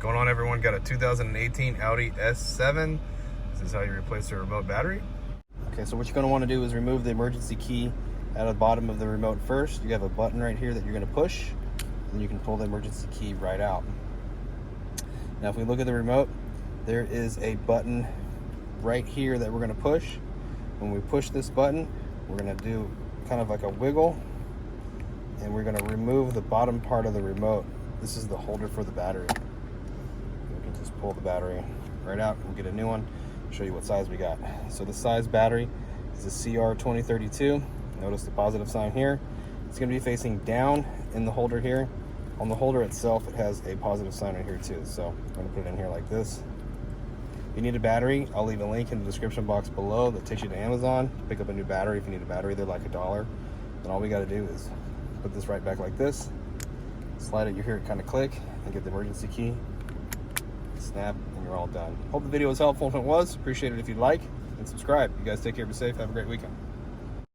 Going on, everyone? Got a 2018 Audi S7. This is how you replace the remote battery. Okay, so what you're going to want to do is remove the emergency key out of the bottom of the remote first. You have a button right here that you're going to push, and you can pull the emergency key right out. Now if we look at the remote, there is a button right here that we're going to push. When we push this button, we're going to do kind of like a wiggle, and we're going to remove the bottom part of the remote. This is the holder for the battery. We can just pull the battery right out and get a new one. I'll show you what size we got. So the size battery is a CR2032. Notice the positive sign here. It's going to be facing down in the holder here. On the holder itself, it has a positive sign right here too. So I'm going to put it in here like this. If you need a battery, I'll leave a link in the description box below that takes you to Amazon. Pick up a new battery if you need a battery. They're like $1. Then all we got to do is put this right back like this. Slide it, you hear it kind of click, and get the emergency key. Snap, and you're all done. Hope the video was helpful. If it was, appreciate it if you'd like and subscribe. You guys take care, be safe, have a great weekend.